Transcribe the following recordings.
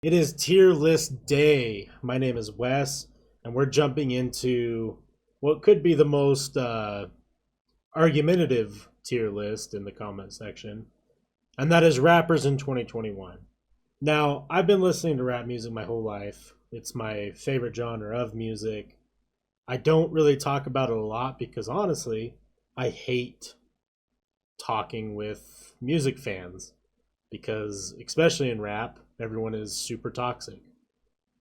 It is tier list day. My name is Wes, and we're jumping into what could be the most argumentative tier list in the comment section, and that is rappers in 2021. Now, I've been listening to rap music my whole life. It's my favorite genre of music. I don't really talk about it a lot because honestly, I hate talking with music fans because, especially in rap, everyone is super toxic.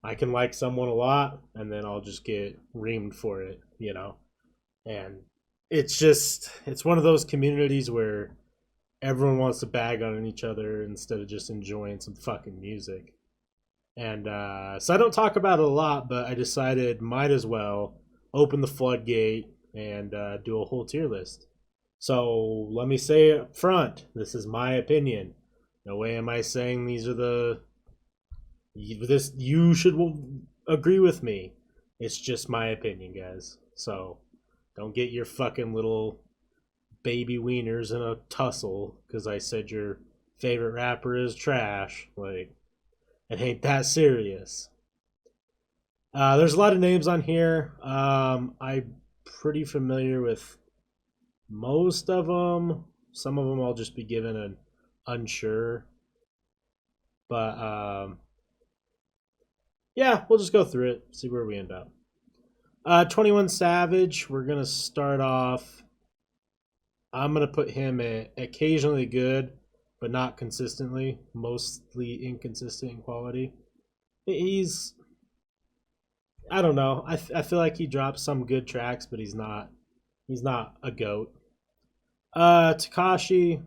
I can like someone a lot and then I'll just get reamed for it. And it's one of those communities where everyone wants to bag on each other instead of just enjoying some fucking music. And so I don't talk about it a lot, but I decided might as well open the floodgate and do a whole tier list. So let me say up front, this is my opinion. No way am I saying these are the this you should agree with me. It's just my opinion, guys. So don't get your fucking little baby wieners in a tussle because I said your favorite rapper is trash. Like, it ain't that serious. There's a lot of names on here. I'm pretty familiar with most of them. Some of them I'll just be given an unsure. But yeah, we'll just go through it, see where we end up. 21 Savage, we're going to start off. I'm going to put him at occasionally good, but not consistently, mostly inconsistent in quality. I don't know. I feel like he drops some good tracks, but he's not a goat. Takashi,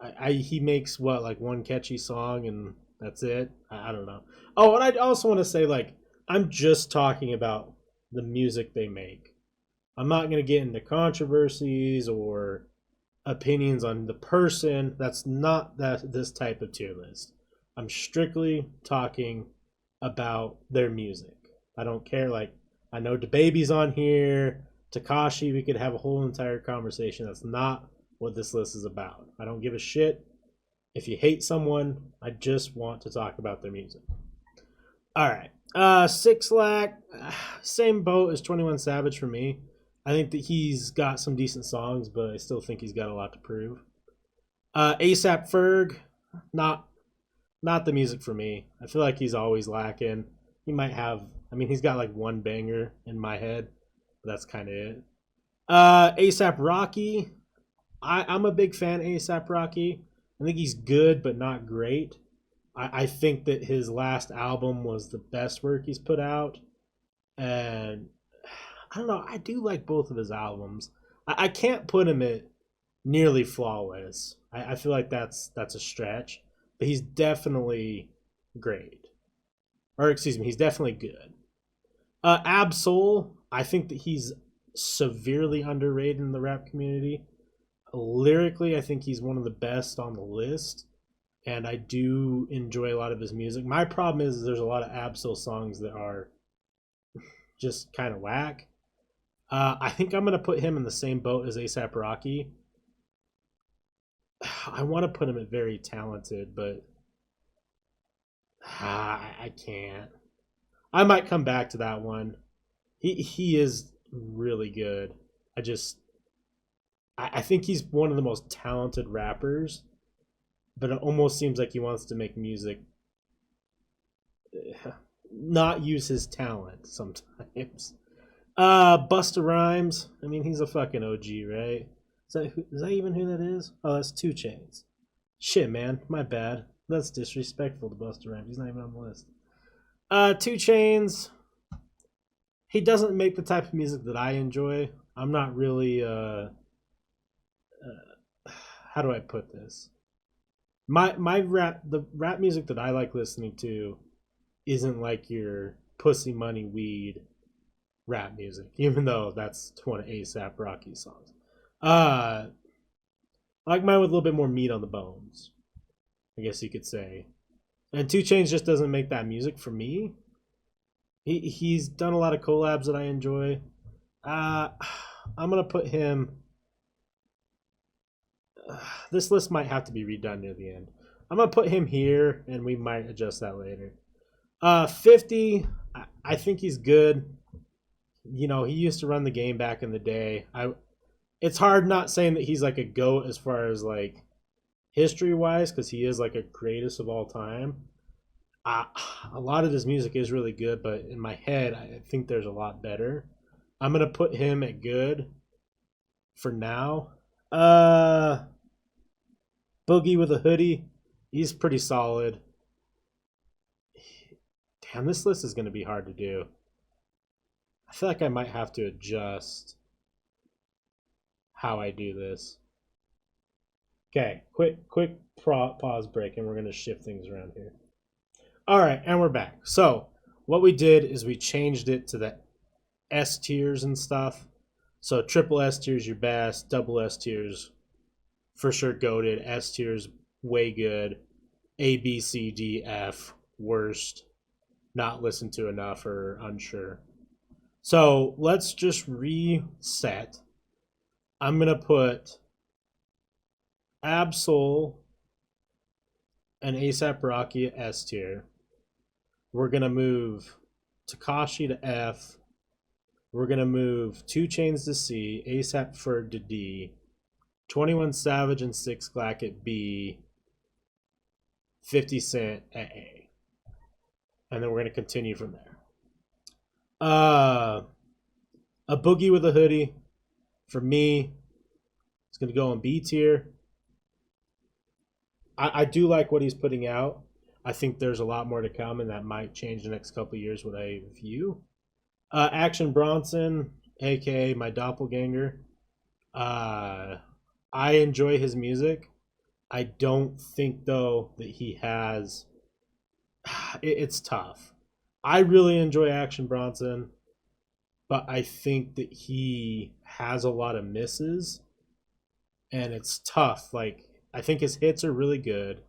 I, he makes what, like one catchy song and that's it. I don't know. Oh, and I also want to say, like, I'm just talking about the music they make. I'm not gonna get into controversies or opinions on the person. That's not that this type of tier list. I'm strictly talking about their music. I don't care. Like, I know DaBaby's on here, Takashi. We could have a whole entire conversation. That's not what this list is about. I don't give a shit if you hate someone. I just want to talk about their music. All right. Six Lack, same boat as 21 Savage for me. I think that he's got some decent songs, but I still think he's got a lot to prove. ASAP Ferg, not not the music for me. I feel like he's always lacking. He might have, I mean, he's got like one banger in my head, but that's kind of it. ASAP Rocky, I'm a big fan of ASAP Rocky. I think he's good, but not great. I think that his last album was the best work he's put out. And I don't know, I do like both of his albums. I can't put him at nearly flawless. I feel like that's a stretch, but he's definitely great. Or excuse me, he's definitely good. Absol, I think that he's severely underrated in the rap community. Lyrically, I think he's one of the best on the list, and I do enjoy a lot of his music. My problem is there's a lot of Absol songs that are just kind of whack. I think I'm gonna put him in the same boat as ASAP Rocky. I want to put him at very talented, but I can't. I might come back to that one. He is really good. I just I think he's one of the most talented rappers, but it almost seems like he wants to make music not use his talent sometimes. Busta Rhymes. I mean, he's a fucking OG, right? Is that even who that is? Oh, that's Two Chains. Shit, man, my bad. That's disrespectful to Busta Rhymes. He's not even on the list. Two Chains. He doesn't make the type of music that I enjoy. I'm not really. How do I put this? My rap, the rap music that I like listening to isn't like your pussy money weed rap music, even though that's one of ASAP Rocky's songs. I like mine with a little bit more meat on the bones, I guess you could say. And Two Chains just doesn't make that music for me. He's done a lot of collabs that I enjoy. Uh, I'm gonna put him. This list might have to be redone near the end. I'm gonna put him here, and we might adjust that later. 50. I think he's good. He used to run the game back in the day. It's hard not saying that he's like a goat as far as like history wise, because he is like a greatest of all time. Uh, a lot of his music is really good, but in my head, I think there's a lot better. I'm gonna put him at good for now. Uh, Boogie with a hoodie, he's pretty solid. Damn, this list is gonna be hard to do. I feel like I might have to adjust how I do this. Okay, quick pause break, and we're gonna shift things around here. All right, and we're back. So what we did is we changed it to the S tiers and stuff. So triple S tiers your best, double S tiers for sure goated, S tiers way good, A B C D F worst, not listened to enough or unsure. So let's just reset. I'm gonna put Absol and ASAP Rocky at S tier. We're gonna move Takashi to F. We're gonna move 2 Chains to C, ASAP Ferg to D, 21 Savage and 6 Glack at B, 50 Cent at A. And then we're gonna continue from there. A Boogie with a Hoodie for me. It's gonna go on B tier. I do like what he's putting out. I think there's a lot more to come, and that might change the next couple of years what I view. Action Bronson, aka my doppelganger. I enjoy his music. I don't think though that he has. It's tough. I really enjoy Action Bronson, but I think that he has a lot of misses, and it's tough. Like I think his hits are really good.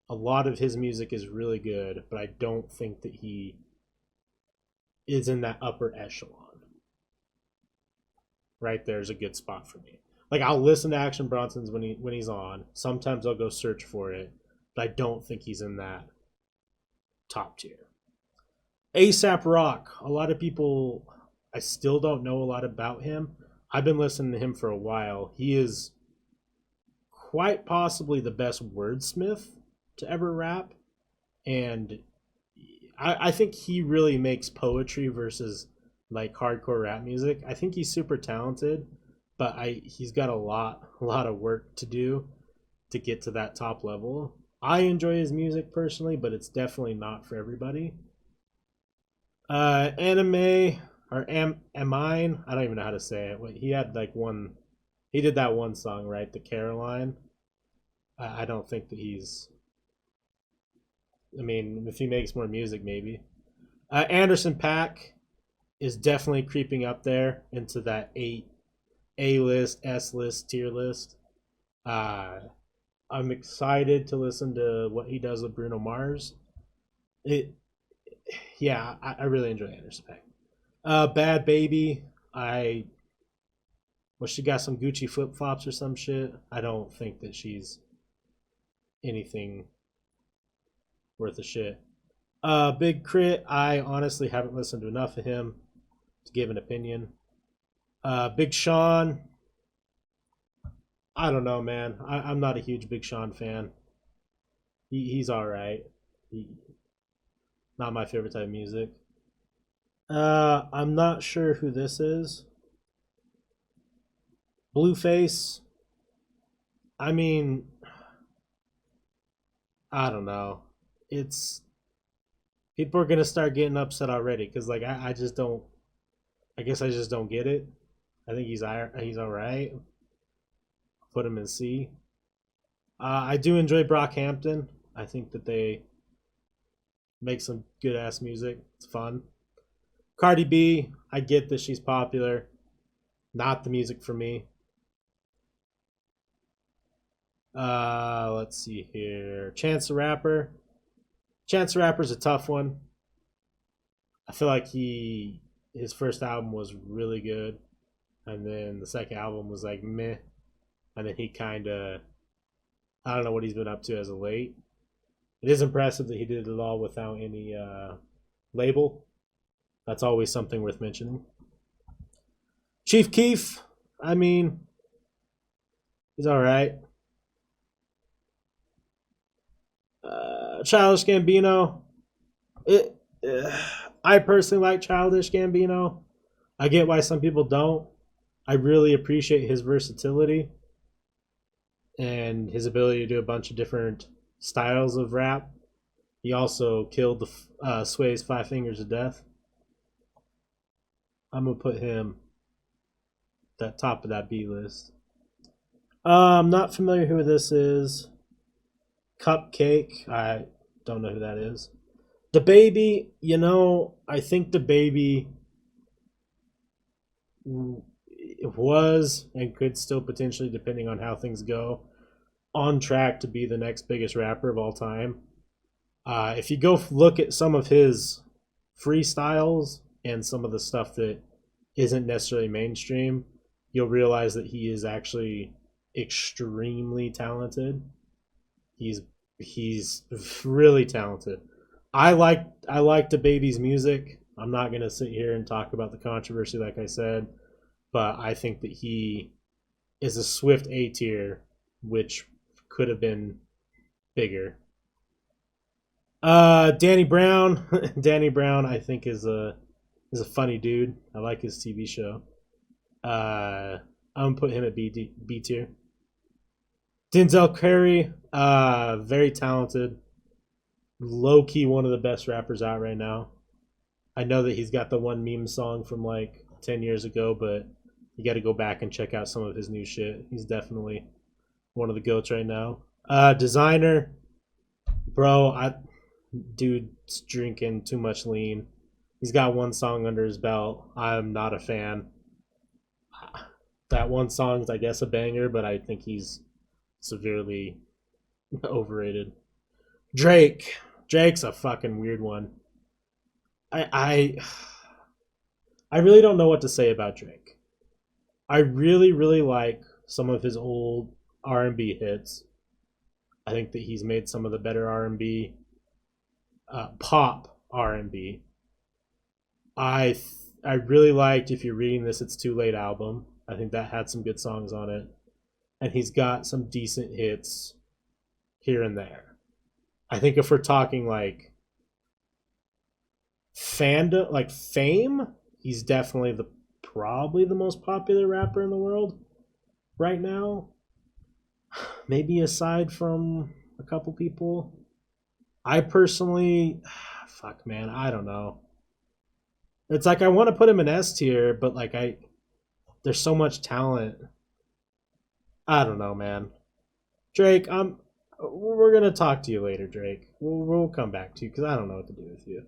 A lot of his music is really good, but I don't think that he is in that upper echelon. Right there's a good spot for me. Like I'll listen to Action Bronson's when he's on. Sometimes I'll go search for it, but I don't think he's in that top tier. ASAP Rock. A lot of people, I still don't know a lot about him. I've been listening to him for a while. He is quite possibly the best wordsmith to ever rap, and I think he really makes poetry versus like hardcore rap music. I think he's super talented, but he's got a lot of work to do to get to that top level. I enjoy his music personally, but it's definitely not for everybody. Anime or Amine, I don't even know how to say it. He had like one, he did that one song, right? The Caroline. I don't think that he's. I mean, if he makes more music, maybe. Anderson Pack is definitely creeping up there into that 8A list, S list, tier list. Uh, I'm excited to listen to what he does with Bruno Mars. It, yeah, I really enjoy Anderson Paak. Bad Baby, she got some Gucci flip flops or some shit. I don't think that she's anything worth a shit. Big Crit, I honestly haven't listened to enough of him to give an opinion. Big Sean, I don't know, man. I'm not a huge Big Sean fan. He's all right. He, not my favorite type of music. I'm not sure who this is. Blueface. I mean, I don't know. It's people are gonna start getting upset already because like I just don't. I guess I just don't get it. I think he's all right. Put him in C. I do enjoy Brockhampton. I think that they make some good ass music. It's fun. Cardi B, I get that she's popular. Not the music for me. Let's see here. Chance the Rapper. Chance the Rapper's a tough one. I feel like his first album was really good, and then the second album was like meh, and then he kind of I don't know what he's been up to as of late. It is impressive that he did it all without any label. That's always something worth mentioning. Chief Keef, I mean, he's all right. Childish Gambino, it. I personally like Childish Gambino. I get why some people don't. I really appreciate his versatility and his ability to do a bunch of different styles of rap. He also killed the Sway's Five Fingers of Death. I'm gonna put him at the top of that B list. I'm not familiar who this is. Cupcake. I don't know who that is. The Baby. I think the Baby was and could still potentially, depending on how things go, on track to be the next biggest rapper of all time. If you go look at some of his freestyles and some of the stuff that isn't necessarily mainstream, you'll realize that he is actually extremely talented. He's really talented. I like the Baby's music. I'm not gonna sit here and talk about the controversy, like I said, but I think that he is a swift A tier, which could have been bigger. Danny Brown. Danny Brown, I think is a funny dude. I like his TV show. I'm gonna put him at B tier. Denzel Curry, very talented, low key one of the best rappers out right now. I know that he's got the one meme song from like 10 years ago, but you got to go back and check out some of his new shit. He's definitely one of the goats right now. Designer, bro, dude's drinking too much lean. He's got one song under his belt. I'm not a fan. That one song's, I guess, a banger, but I think he's severely overrated. Drake's a fucking weird one. I I really don't know what to say about Drake. I really really like some of his old R&B hits. I think that he's made some of the better R&B, pop R&B. I I really liked If You're Reading This It's Too Late album. I think that had some good songs on it, and he's got some decent hits here and there. I think if we're talking like fandom, like fame, he's definitely the probably the most popular rapper in the world right now. Maybe aside from a couple people. I personally, fuck man, I don't know. It's like I want to put him in S tier, but like there's so much talent. I don't know, man. Drake, we're gonna talk to you later, Drake. We'll come back to you because I don't know what to do with you.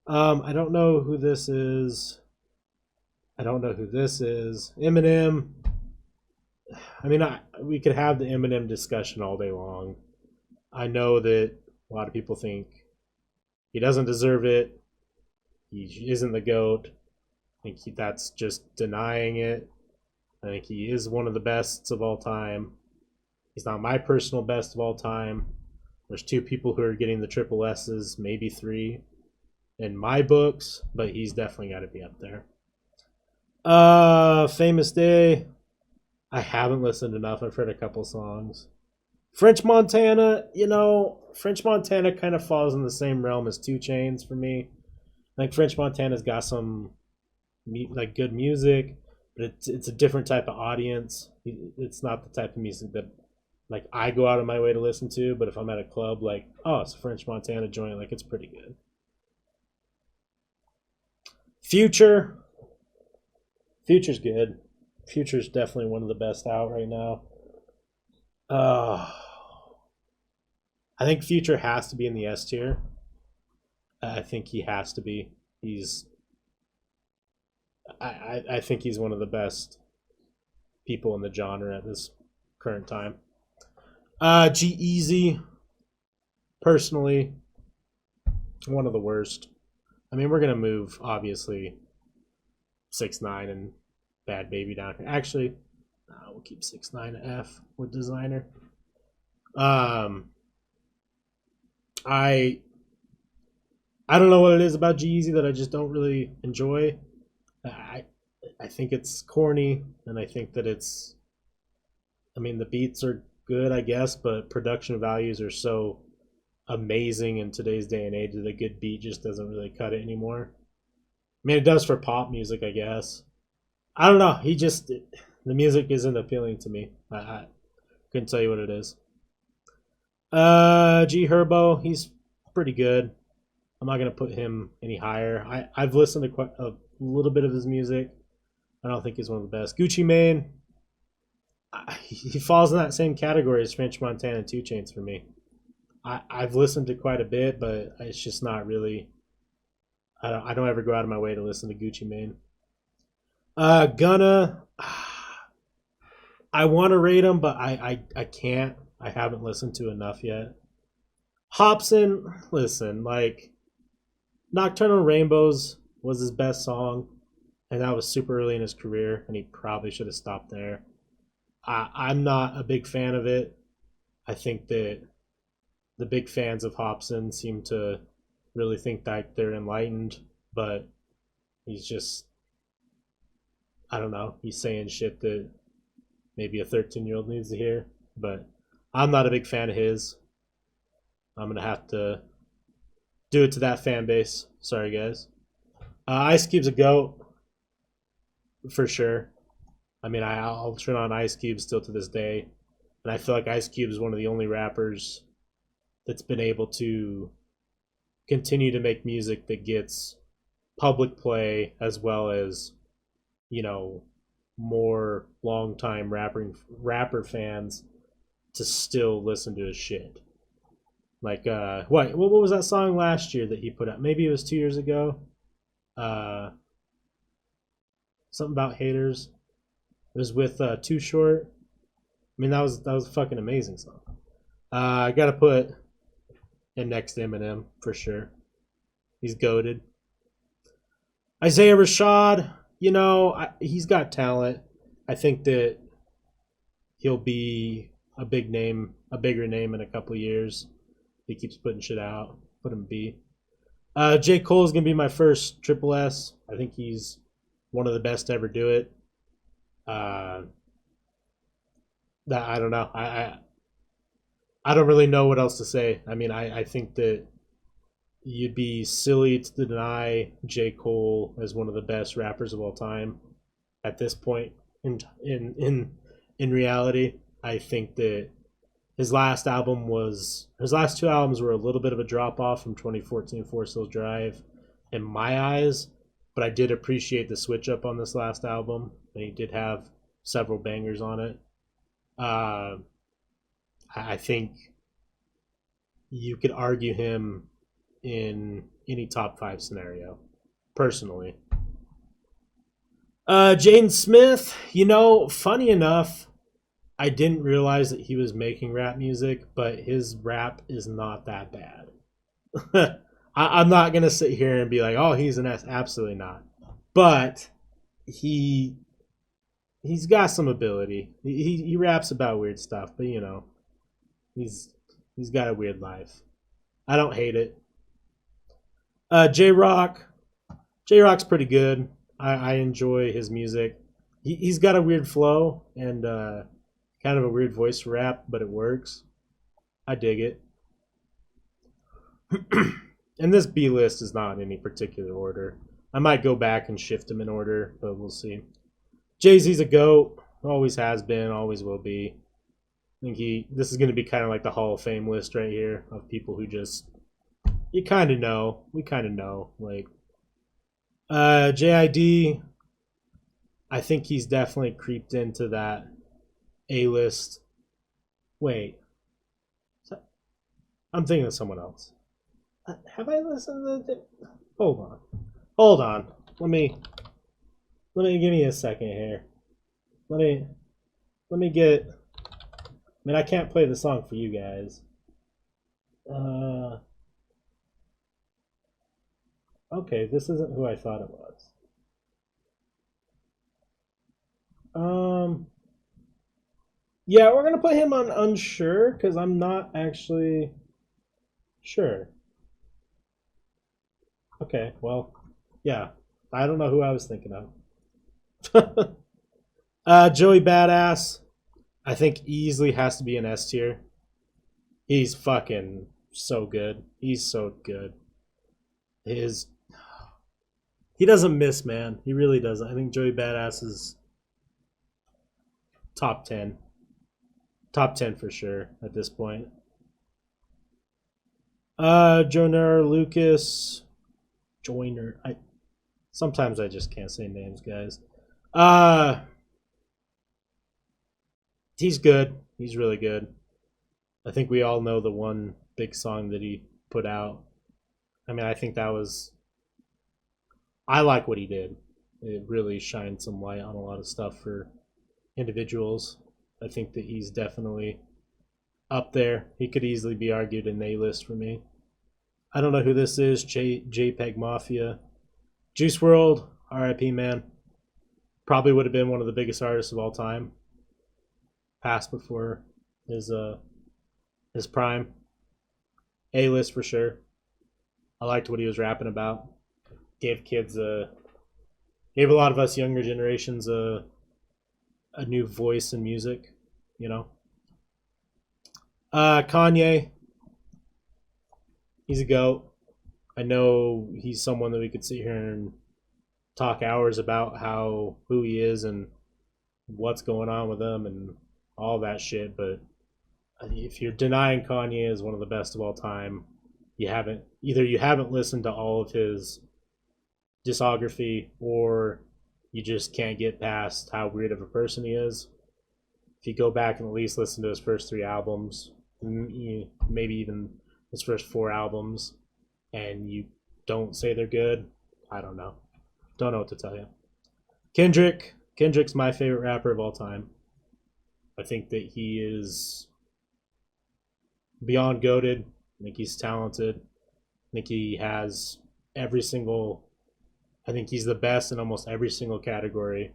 I don't know who this is. I don't know who this is. Eminem. I mean, we could have the Eminem discussion all day long. I know that a lot of people think he doesn't deserve it. He isn't the GOAT. I think that's just denying it. I think he is one of the bests of all time. He's not my personal best of all time. There's two people who are getting the triple S's, maybe three in my books, but he's definitely got to be up there. Famous Day. I haven't listened enough. I've heard a couple songs. French Montana, French Montana kind of falls in the same realm as 2 Chainz for me. Like French Montana's got some like good music, but it's a different type of audience. It's not the type of music that like I go out of my way to listen to, but if I'm at a club, like, oh, it's a French Montana joint, like it's pretty good. Future's good. Future's definitely one of the best out right now. Uh, I think Future has to be in the S tier. I think he has to be. He's. I think he's one of the best people in the genre at this current time. G-Eazy, personally, one of the worst. I mean, we're gonna move obviously 6ix9ine and Bad Baby down here. Actually, we'll keep 6ix9ine F with Designer. Um, I I don't know what it is about G-Eazy that I just don't really enjoy. I I think it's corny, and I think that it's. I mean, the beats are good, I guess, but production values are so amazing in today's day and age that a good beat just doesn't really cut it anymore. I mean, it does for pop music, I guess. I don't know. The music isn't appealing to me. I couldn't tell you what it is. G Herbo, he's pretty good. I'm not gonna put him any higher. I've listened to quite a little bit of his music. I don't think he's one of the best. Gucci Mane, he falls in that same category as French Montana and Two Chains for me. I've listened to quite a bit, but it's just not really. I don't ever go out of my way to listen to Gucci Mane. Gunna, I want to rate him, but I can't. I haven't listened to enough yet. Hobson, listen, like Nocturnal Rainbows was his best song, and that was super early in his career, and he probably should have stopped there. I'm not a big fan of it. I think that the big fans of Hobson seem to really think that they're enlightened, but he's just, I don't know, he's saying shit that maybe a 13-year-old needs to hear, but I'm not a big fan of his. I'm going to have to do it to that fan base. Sorry, guys. Ice Cube's a GOAT, for sure. I mean, I'll turn on Ice Cube still to this day. And I feel like Ice Cube is one of the only rappers that's been able to continue to make music that gets public play as well as, you know, more longtime rapper fans to still listen to his shit. Like what was that song last year that he put out? Maybe it was 2 years ago. Uh Something about haters. It was with Too Short. I mean that was a fucking amazing song. I gotta put him next to Eminem for sure. He's goaded. Isaiah Rashad, he's got talent. I think that he'll be a big name, a bigger name in a couple of years. He keeps putting shit out. Put him B. J. Cole is gonna be my first triple S. I think he's one of the best to ever do it. Uh, that I don't know. I don't really know what else to say. I mean, I think that you'd be silly to deny J. Cole as one of the best rappers of all time at this point in reality. I think that his last two albums were a little bit of a drop off from 2014 Forest Hills Drive in my eyes, but I did appreciate the switch up on this last album, and he did have several bangers on it. Uh, I think you could argue him in any top five scenario, personally. Jaden Smith, funny enough, I didn't realize that he was making rap music, but his rap is not that bad. I'm not gonna sit here and be like, "Oh, he's an S." Absolutely not. But he he's got some ability. He raps about weird stuff, but he's he's got a weird life. I don't hate it. J Rock, J Rock's pretty good. I enjoy his music. He's got a weird flow and kind of a weird voice for rap, but it works. I dig it. And this B list is not in any particular order. I might go back and shift them in order, but we'll see. Jay Z's a goat. Always has been. Always will be. I think This is going to be kind of like the Hall of Fame list right here of people who just you kind of know. We kind of know. Like JID. I think he's definitely creeped into that A list. Wait, I'm thinking of someone else. Have I listened to? Hold on, hold on. Let me give me a second here. Let me let me get. I mean, I can't play the song for you guys. Uh, okay, this isn't who I thought it was. Um, Yeah, we're gonna put him on unsure because I'm not actually sure. Okay, well, yeah, I don't know who I was thinking of. Joey Badass, I think easily has to be an S tier. He's fucking so good. He's so good. His he doesn't miss, man. He really doesn't. I think Joey Badass is top 10. Top 10 for sure at this point. Joyner Lucas. Joyner. I sometimes I just can't say names, guys. Uh he's good. He's really good. I think we all know the one big song that he put out. I mean, I think that was I like what he did. It really shined some light on a lot of stuff for individuals. I think that he's definitely up there. He could easily be argued an A list for me. I don't know who this is. JPEG Mafia. Juice World, RIP, man. Probably would have been one of the biggest artists of all time. Passed before his prime. A list for sure. I liked what he was rapping about. Gave kids gave a lot of us younger generations a new voice in music, you know. Kanye, he's a goat. I know he's someone that we could sit here and talk hours about how who he is and what's going on with him and all that shit. But if you're denying Kanye as one of the best of all time, you haven't listened to all of his discography or you just can't get past how weird of a person he is. If you go back and at least listen to his first three albums, maybe even his first four albums, and you don't say they're good, I don't know. Don't know what to tell you. Kendrick's my favorite rapper of all time. I think that he is beyond goated. I think he's talented. I think he has every single. I think he's the best in almost every single category.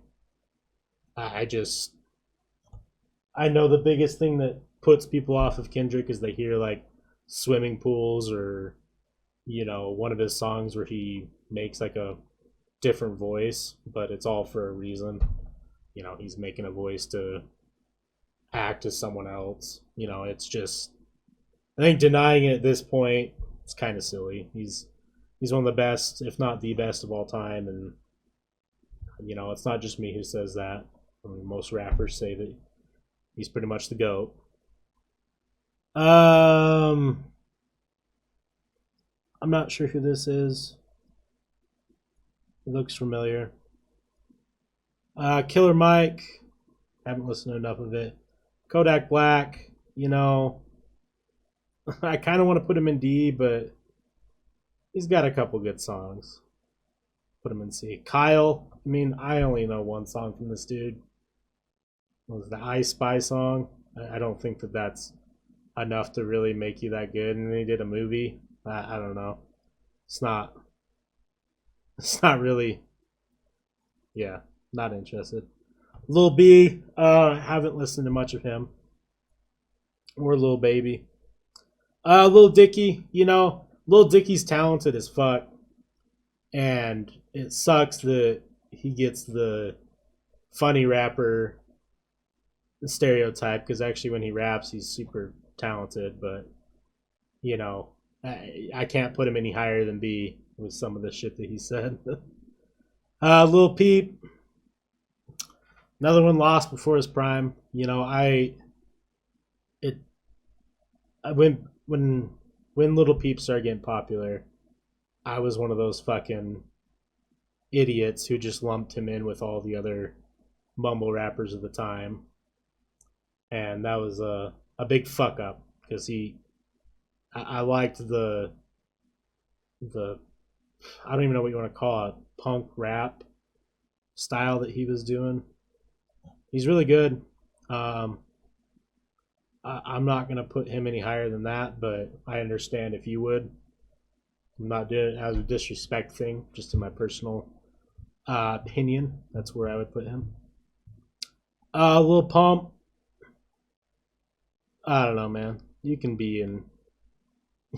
I just I know the biggest thing that puts people off of Kendrick is they hear like swimming pools or one of his songs where he makes like a different voice, but it's all for a reason. He's making a voice to act as someone else. It's just I think denying it at this point is kind of silly. He's one of the best, if not the best of all time, and it's not just me who says that. I mean, most rappers say that he's pretty much the goat. Um, I'm not sure who this is. It looks familiar. Killer Mike. Haven't listened to enough of it. Kodak Black. I kind of want to put him in D, but he's got a couple good songs. Put him in C. Kyle. I mean, I only know one song from this dude. It was the I Spy song. I don't think that that's enough to really make you that good. And then he did a movie. I don't know. It's not. It's not really. Yeah, not interested. Lil B. Haven't listened to much of him. Or Lil Baby. Lil Dicky. Lil Dicky's talented as fuck, and it sucks that he gets the funny rapper stereotype because actually when he raps he's super talented, but I can't put him any higher than B with some of the shit that he said. Lil Peep, another one lost before his prime. It when Little Peep started getting popular, I was one of those fucking idiots who just lumped him in with all the other mumble rappers of the time, and that was a big fuck up because I liked the I don't even know what you want to call it, punk rap style that he was doing. He's really good. Um, I'm not gonna put him any higher than that, but I understand if you would. I'm not doing it as a disrespect thing, just in my personal opinion. That's where I would put him. Lil Pump, I don't know, man. You can be in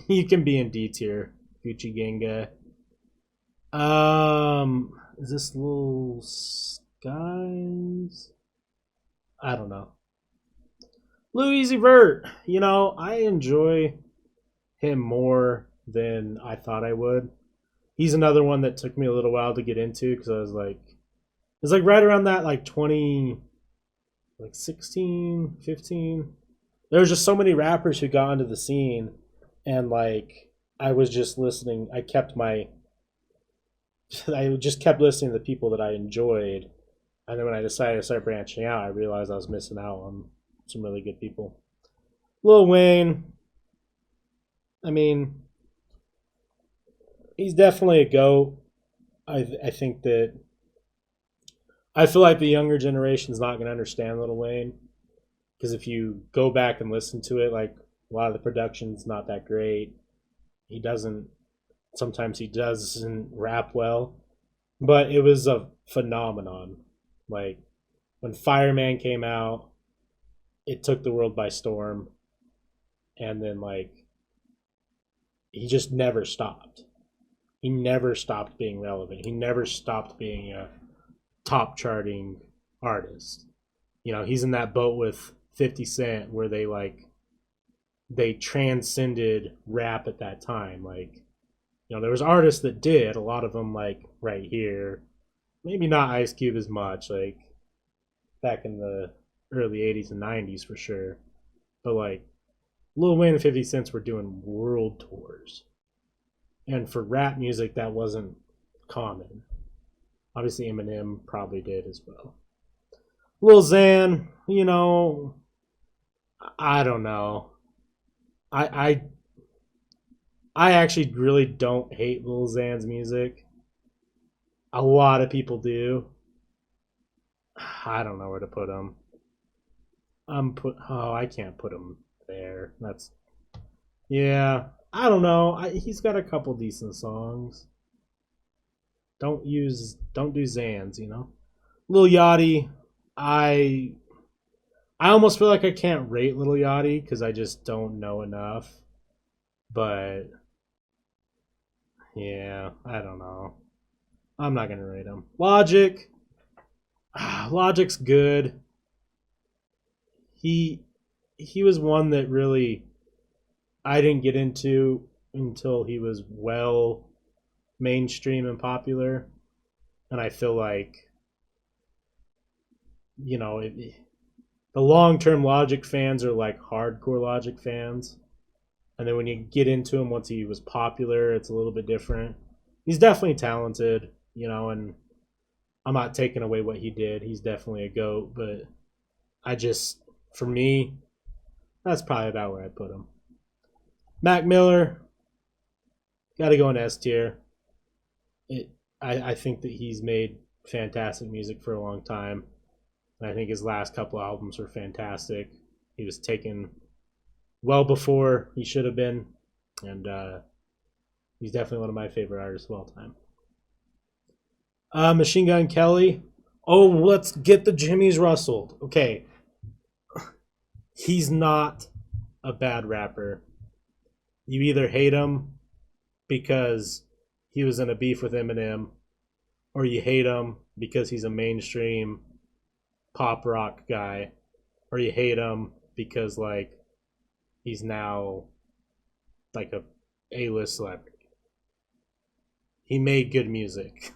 you can be in D tier, Gucci Gang guy. Is this Little Skies? I don't know. Lil Easy Vert. You know, I enjoy him more than I thought I would. He's another one that took me a little while to get into because I was like, it's like right around that like 20, like 16, 15. There was just so many rappers who got into the scene, and like I was just listening. I just kept listening to the people that I enjoyed, and then when I decided to start branching out, I realized I was missing out on some really good people. Lil Wayne, I mean, he's definitely a goat. I think that I feel like the younger generation's not going to understand Lil Wayne because if you go back and listen to it, like a lot of the production's not that great. He doesn't. Sometimes he doesn't rap well, but it was a phenomenon. Like when Fireman came out, it took the world by storm, and then like he just never stopped. He never stopped being relevant. He never stopped being a top charting artist. You know, he's in that boat with 50 Cent where they transcended rap at that time. Like, you know, there was artists that did, a lot of them like right here. Maybe not Ice Cube as much, like back in the early 80s and 90s for sure. But like Lil Wayne and 50 Cent were doing world tours. And for rap music that wasn't common. Obviously Eminem probably did as well. Lil Xan, you know, I don't know. I I actually really don't hate Lil Xan's music. A lot of people do. I don't know where to put him. I can't put him there. That's yeah. I don't know. He's got a couple decent songs. Don't do Zans, you know. Lil Yachty, I I almost feel like I can't rate Lil Yachty because I just don't know enough. But yeah, I don't know. I'm not gonna rate him. Logic, Logic's good. He he was one that really I didn't get into until he was well mainstream and popular, and I feel like you know the long term Logic fans are like hardcore Logic fans, and then when you get into him once he was popular, it's a little bit different. He's definitely talented, you know, and I'm not taking away what he did. He's definitely a goat, but I just for me, that's probably about where I put him. Mac Miller, got to go in S tier. It, I think that he's made fantastic music for a long time. I think his last couple albums were fantastic. He was taken well before he should have been, and he's definitely one of my favorite artists of all time. Machine Gun Kelly. Oh, let's get the Jimmys rustled. Okay, he's not a bad rapper. You either hate him because he was in a beef with Eminem, or you hate him because he's a mainstream pop rock guy, or you hate him because like he's now like a list celebrity. He made good music.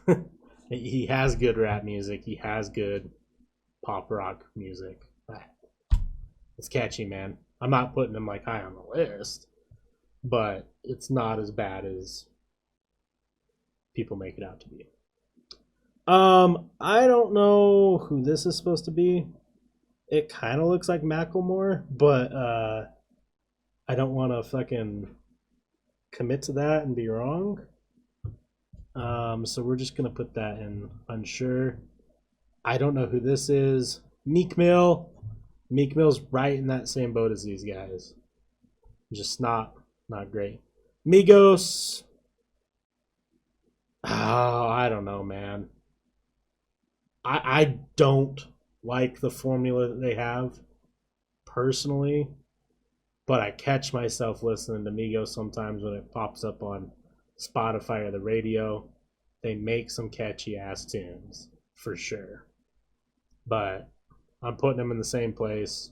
He has good rap music. He has good pop rock music. It's catchy, man. I'm not putting him like high on the list, but it's not as bad as people make it out to be. I don't know who this is supposed to be. It kind of looks like Macklemore, but I don't want to fucking commit to that and be wrong. So we're just gonna put that in unsure. I don't know who this is. Meek Mill. Meek Mill's right in that same boat as these guys. Just not great. Migos. Oh, I don't know, man. I don't like the formula that they have personally. but I catch myself listening to Migos sometimes when it pops up on Spotify or the radio. They make some catchy ass tunes for sure, but I'm putting them in the same place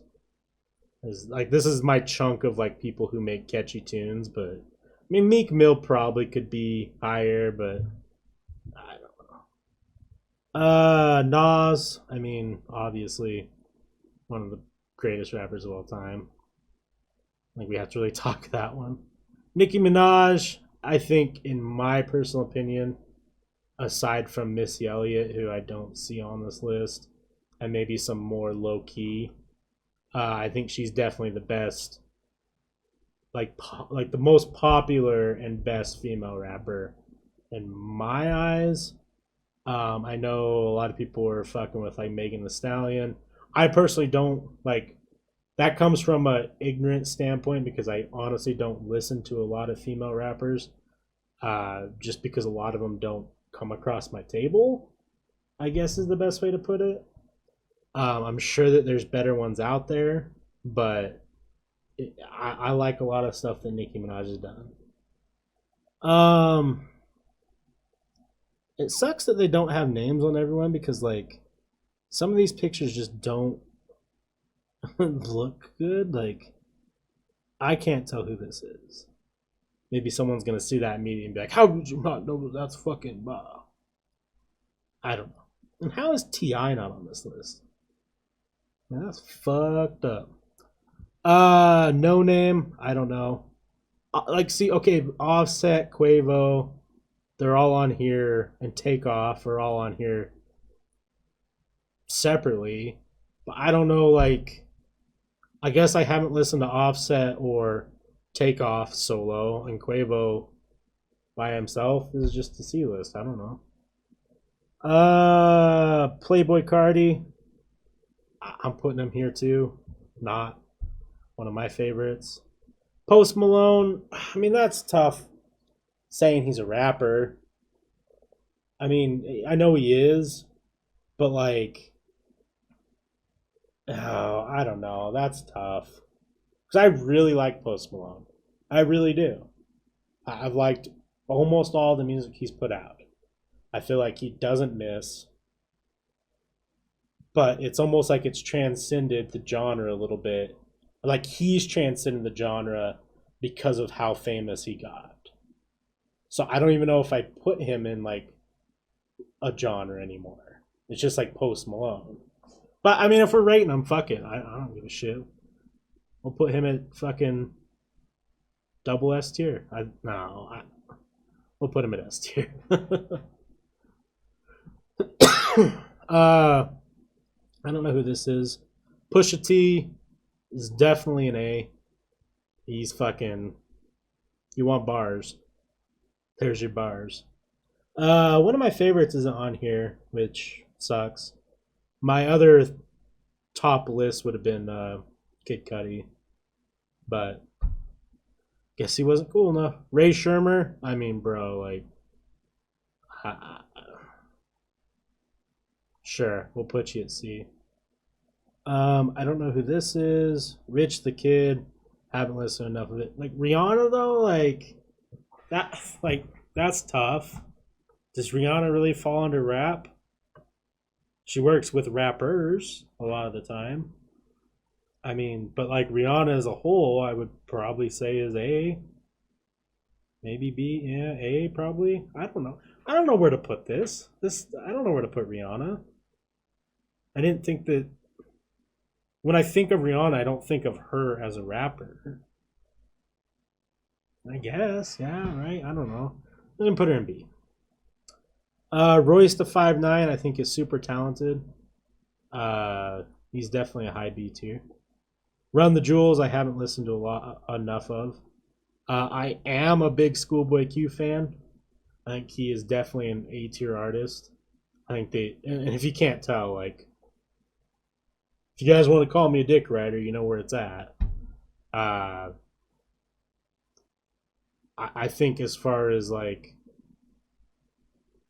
as like this is my chunk of like people who make catchy tunes. But I mean, Meek Mill probably could be higher, but I don't know. Nas. I mean, obviously one of the greatest rappers of all time. Like we have to really talk that one. Nicki Minaj. I think, in my personal opinion, aside from Missy Elliott, who I don't see on this list, and maybe some more low key, I think she's definitely the best, like the most popular and best female rapper in my eyes. I know a lot of people are fucking with like Megan the Stallion. I personally don't like. That comes from a ignorant standpoint because I honestly don't listen to a lot of female rappers, just because a lot of them don't come across my table, I guess is the best way to put it. I'm sure that there's better ones out there, but I like a lot of stuff that Nicki Minaj has done. Um, it sucks that they don't have names on everyone because like some of these pictures just don't look good. Like I can't tell who this is. Maybe someone's gonna see that immediately and be like, "How did you not know that's fucking blah?" I don't know. And how is Ti not on this list? Man, that's fucked up. No name. I don't know. Like, see, okay, Offset, Quavo, they're all on here, and Takeoff are all on here separately. But I don't know. Like, I guess I haven't listened to Offset or Takeoff solo, and Quavo by himself is just a C list. I don't know. Playboy Cardi. I'm putting him here too. Not one of my favorites. Post Malone. I mean, that's tough saying he's a rapper. I mean, I know he is, but like, oh, I don't know. That's tough. Because I really like Post Malone. I really do. I've liked almost all the music he's put out. I feel like he doesn't miss, but it's almost like it's transcended the genre a little bit. Like he's transcended the genre because of how famous he got. So I don't even know if I put him in like a genre anymore. It's just like Post Malone. But I mean, if we're rating him, fuck it. I don't give a shit. We'll put him at fucking double S tier. We'll put him at S tier. I don't know who this is. Pusha T is definitely an A. He's fucking. You want bars? There's your bars. One of my favorites isn't on here, which sucks. My other top list would have been Kid Cudi, but guess he wasn't cool enough. Ray Shermer, I mean, bro, like, sure, we'll put you at C. I don't know who this is. Rich the Kid, haven't listened enough of it. Like Rihanna though, like that's tough. Does Rihanna really fall under rap? She works with rappers a lot of the time. I mean, but like Rihanna as a whole, I would probably say is A, maybe B. Yeah, A probably. I don't know. I don't know where to put this. I don't know where to put Rihanna. I didn't think that when I think of Rihanna, I don't think of her as a rapper. I guess, yeah, right. I don't know. I'm gonna put her in B. Royce the 5'9", I think is super talented. He's definitely a high B tier. Run the Jewels, I haven't listened to a lot enough of. I am a big Schoolboy Q fan. I think he is definitely an A tier artist. I think and if you can't tell, like, if you guys want to call me a dick rider, you know where it's at. I think as far as like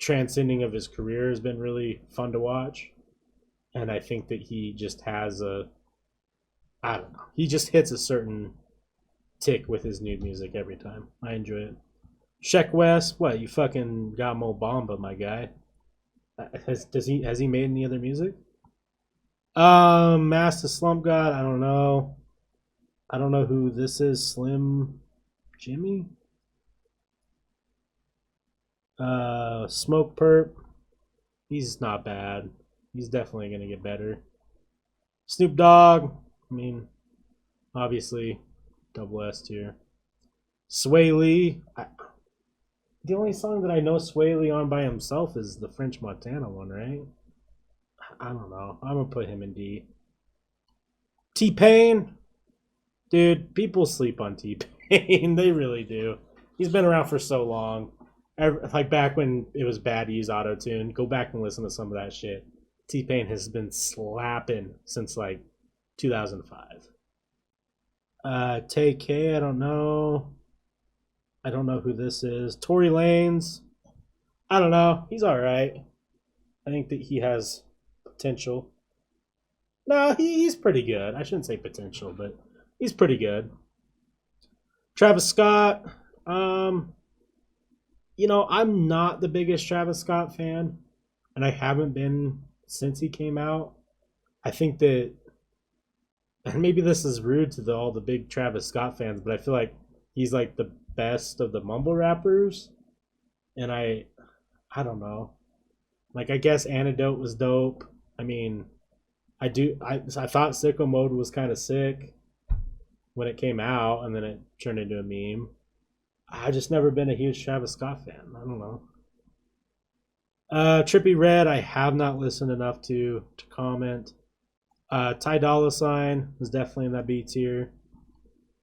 transcending of his career has been really fun to watch, and I think that he just has I don't know, he just hits a certain tick with his new music every time. I enjoy it. Sheck West, what you fucking got Mo Bamba, my guy? Has he made any other music? Master Slump God, I don't know. I don't know who this is. Slim Jimmy? Smoke Perp. He's not bad. He's definitely gonna get better. Snoop Dogg. I mean, obviously, double S tier. Sway Lee. The only song that I know Sway Lee on by himself is the French Montana one, right? I don't know. I'm gonna put him in D. T Pain. Dude, people sleep on T Pain. They really do. He's been around for so long. Like back when it was bad to use auto tune. Go back and listen to some of that shit. T Pain has been slapping since like 2005. Tay K, I don't know. I don't know who this is. Tory Lanez. I don't know. He's all right. I think that he has potential. No, he's pretty good. I shouldn't say potential, but he's pretty good. Travis Scott. I'm not the biggest Travis Scott fan, and I haven't been since he came out. I think that, and maybe this is rude to all the big Travis Scott fans, but I feel like he's like the best of the mumble rappers, and I don't know. Like I guess Antidote was dope. I mean, I thought Sicko Mode was kind of sick when it came out, and then it turned into a meme. I just never been a huge Travis Scott fan. I don't know. Trippy Red, I have not listened enough to comment. Ty Dolla Sign is definitely in that B tier.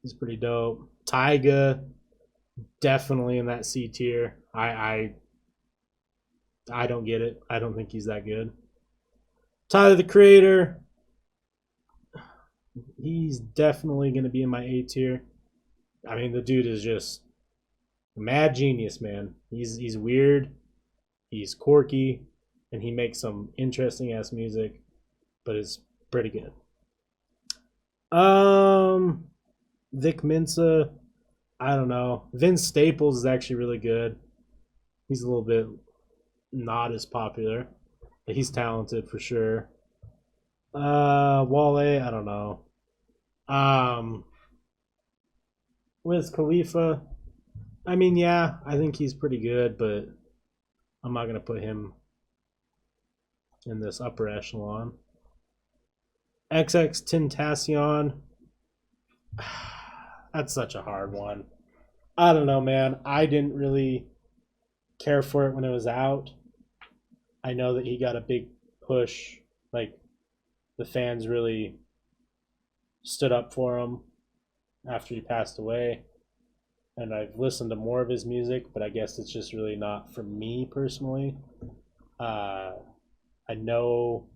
He's pretty dope. Tyga, definitely in that C tier. I don't get it. I don't think he's that good. Tyler the Creator, he's definitely going to be in my A tier. I mean, the dude is just a mad genius, man. He's weird, he's quirky, and he makes some interesting ass music, but it's pretty good. Vic Mensa, I don't know. Vince Staples is actually really good. He's a little bit not as popular, but he's talented for sure. Wale, I don't know. Wiz Khalifa, I mean, yeah, I think he's pretty good, but I'm not gonna put him in this upper echelon. XX Tentacion, that's such a hard one. I don't know, man. I didn't really care for it when it was out. I know that he got a big push, like the fans really stood up for him after he passed away. And I've listened to more of his music, but I guess it's just really not for me personally. I know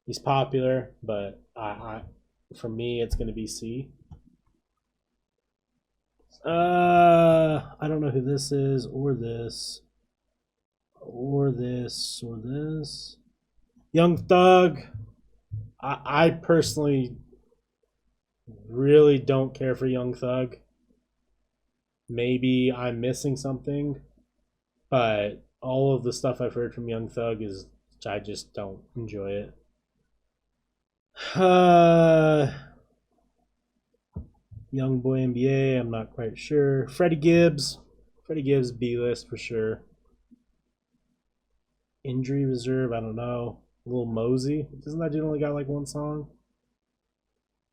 he's popular, but for me, it's going to be C. I don't know who this is, or this, or this, or this. Young Thug. I personally really don't care for Young Thug. Maybe I'm missing something, but all of the stuff I've heard from Young Thug is I just don't enjoy it. Young Boy NBA, I'm not quite sure. Freddie Gibbs B list for sure. Injury Reserve, I don't know. Lil Mosey, doesn't that dude only got like one song?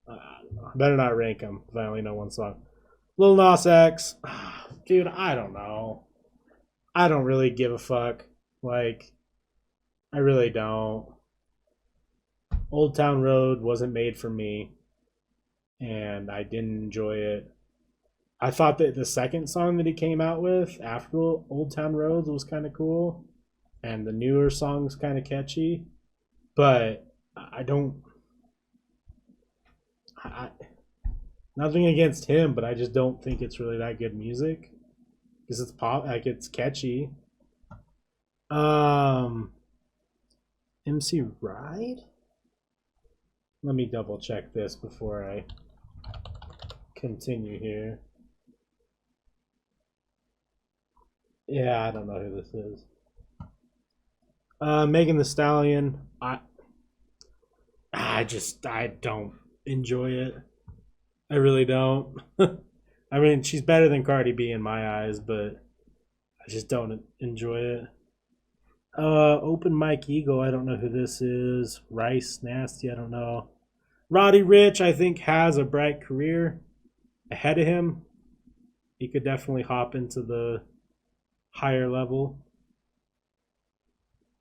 I better not rank him if I only know one song. Lil Nas X, dude, I don't know. I don't really give a fuck. Like, I really don't. Old Town Road wasn't made for me, and I didn't enjoy it. I thought that the second song that he came out with after Old Town Road was kind of cool, and the newer song's kind of catchy, but I don't. Nothing against him, but I just don't think it's really that good music because it's pop, like it's catchy. MC Ride. Let me double check this before I, continue here. Yeah, I don't know who this is. Megan Thee Stallion. I don't enjoy it. I really don't. I mean, she's better than Cardi B in my eyes, but I just don't enjoy it. Open Mike Eagle. I don't know who this is. Rice Nasty. I don't know. Roddy Ricch, I think, has a bright career ahead of him. He could definitely hop into the higher level.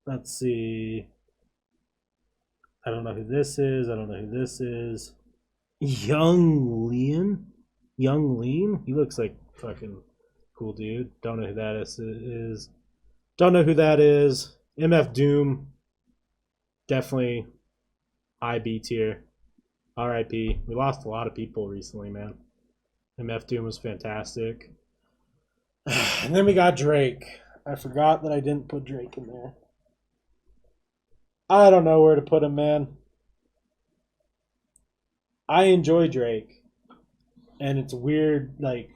Let's see. I don't know who this is. I don't know who this is. Young Lean? Young Lean? He looks like fucking cool dude. Don't know who that is. Don't know who that is. MF Doom. Definitely IB tier. RIP. We lost a lot of people recently, man. MF Doom was fantastic. And then we got Drake. I forgot that I didn't put Drake in there. I don't know where to put him, man. I enjoy Drake. And it's weird, like,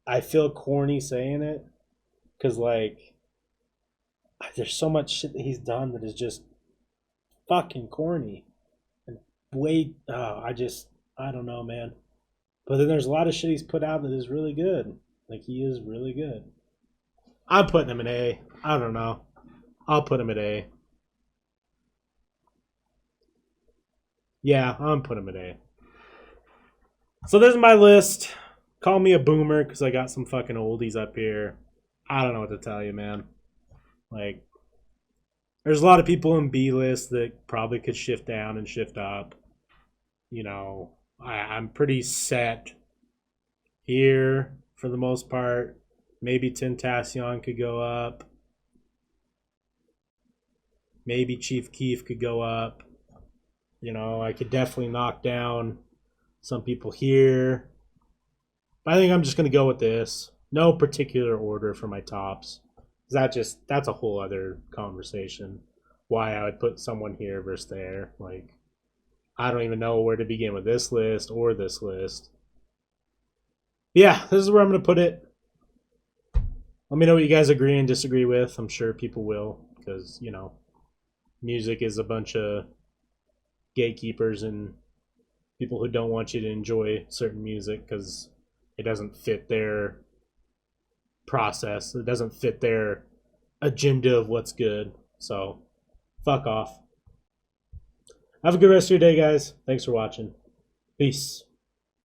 I feel corny saying it. Because, like, there's so much shit that he's done that is just fucking corny. And I don't know, man. But then there's a lot of shit he's put out that is really good. Like, he is really good. I'm putting him in A. I don't know. I'll put him at A. Yeah, I'm putting him at A. So there's my list. Call me a boomer because I got some fucking oldies up here. I don't know what to tell you, man. Like, there's a lot of people in B list that probably could shift down and shift up. You know, I'm pretty set here for the most part. Maybe Tentacion could go up. Maybe Chief Keef could go up. You know, I could definitely knock down some people here. But I think I'm just going to go with this. No particular order for my tops. That's a whole other conversation. Why I would put someone here versus there. Like, I don't even know where to begin with this list or this list. Yeah, this is where I'm going to put it. Let me know what you guys agree and disagree with. I'm sure people will because, you know, music is a bunch of gatekeepers and people who don't want you to enjoy certain music because it doesn't fit their process. It doesn't fit their agenda of what's good. So, fuck off. Have a good rest of your day, guys. Thanks for watching. Peace.